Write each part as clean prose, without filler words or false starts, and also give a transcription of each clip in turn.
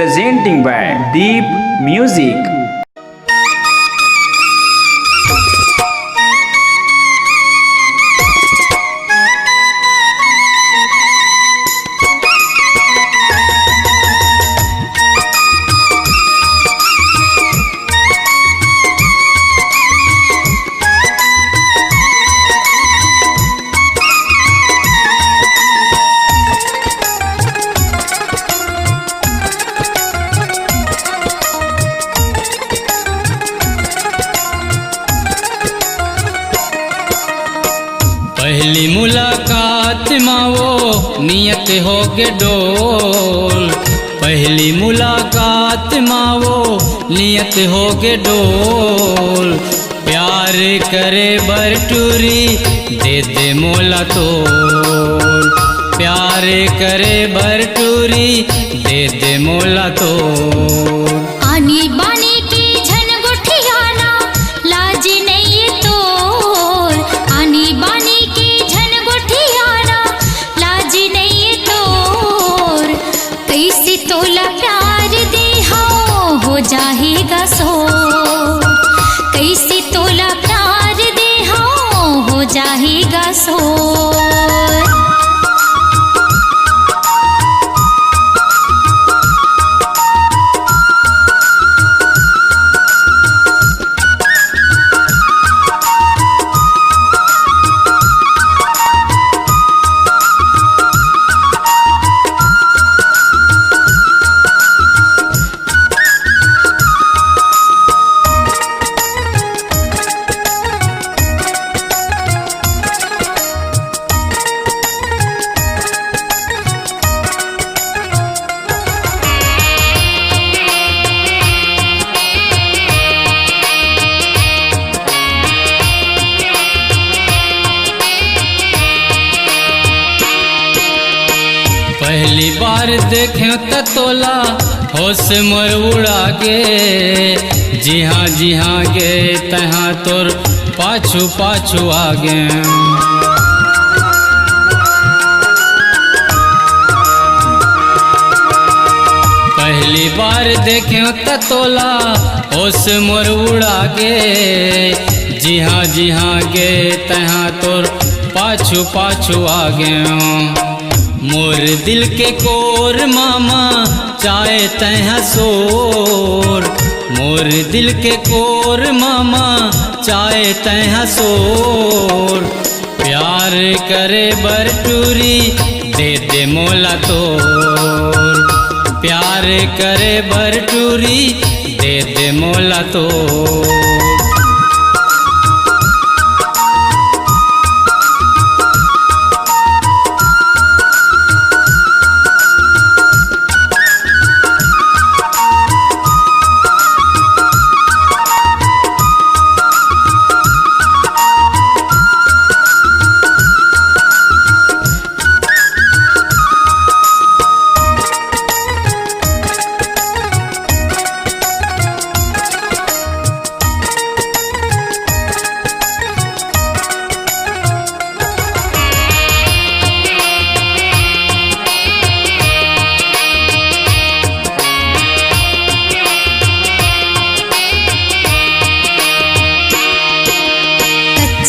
presenting by Deep Music. पहली मुलाकात माँ वो नियत हो के डोल। पहली मुलाकात माँ वो नियत हो के डोल। प्यार करे बरटूरी दे दे मोला तोल। प्यार करे बरटूरी दे दे मोला तोल। आनी बानी की झनगुठियाना लाज नहीं तोर। आनी बानी की झनगुठियाना लाज नहीं तोर। कैसे तोला प्यार दे हो जाएगा सो। कैसे तोला प्यार दे हो जाएगा सो। पहली बार देखे त तोला होश मोर उड़ा गे। जी हाँ गे तहाँ तोर पाछू पाछू आगे। पहली बार देखे त तोला होश मोर उड़ा गे। जी हाँ गे तहाँ तोर पाछू पाछू आगे। मोर दिल के कोर मामा चाहे तह सोर। मोर दिल के कोर मामा चाहे तह सोर। प्यार करे बरटूरी दे दे मोला तोर। प्यार करे बरटूरी दे दे मोला तोर।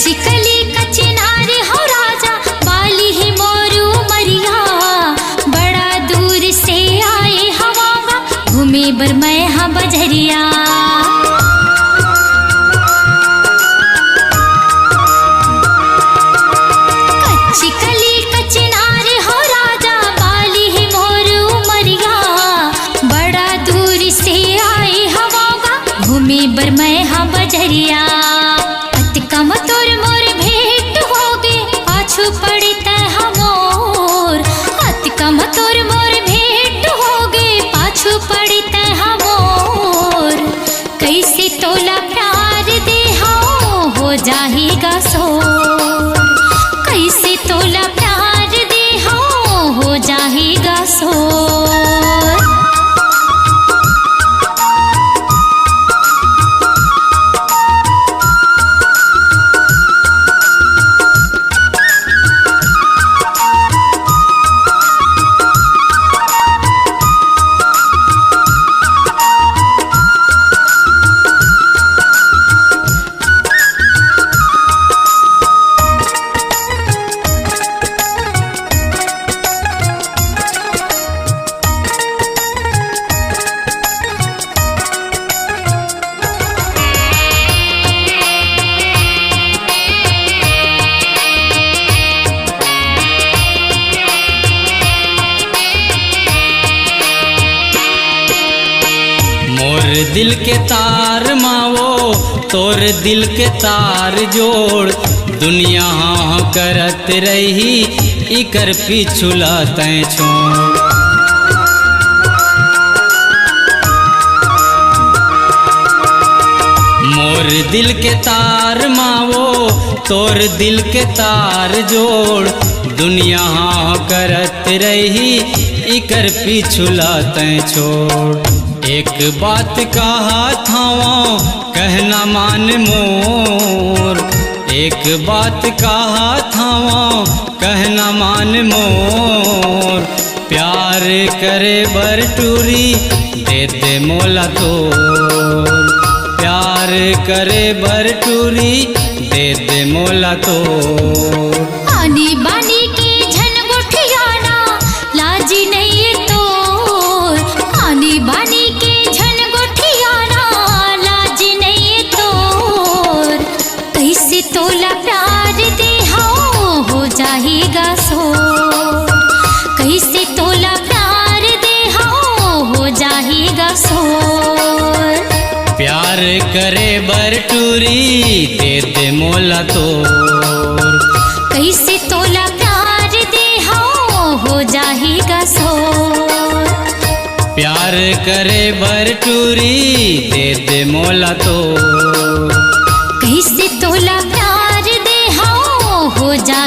चिकली कचिनारे हो राजा बाली ही मोरू मरिया। बड़ा दूर से आए हवागा घूमे बर मैं हाँ बजरिया। चिकली कचिनारे हो राजा बाली ही मोरू मरिया। बड़ा दूर से आए हवागा घूमे बर मैं हाँ बजरिया। कम तोर मोर भेंट होगे पाछू पड़ी तह मोर। अति कम तोर मोर भेंट होगे पाछू पड़ी तह मोर। मोर दिल के तार मावो तोर दिल के तार जोड़ दुनिया हाँ करत रही इकर पिछुला तैं छोड़। मोर दिल के तार मावो तोर दिल के तार जोड़ दुनिया हाँ करत रही इकर पिछुला तैं छोड़। एक बात कहा थावा कहना मान मोर, एक बात कहा थावा कहना मान मोर, प्यार करे बर टूरी दे दे मोला तोर, प्यार करे बर टूरी दे दे मोला तोर। आनी बानी के झन गुठियाना लाजी नहीं तोर, आनी बानी के झन गुठियाना लाजी नहीं तोर, कैसे तोला प्यार दे हो जाएगा सोर, कैसे तोला प्यार दे हो जाएगा सोर। प्यार करे बर टूरी दे दे मोला तोर, कैसे तोला प्यार दे हो जाएगा सोर। प्यार करे बर टूरी दे दे मोला तोर, कैसे तोला प्यार दे हो जा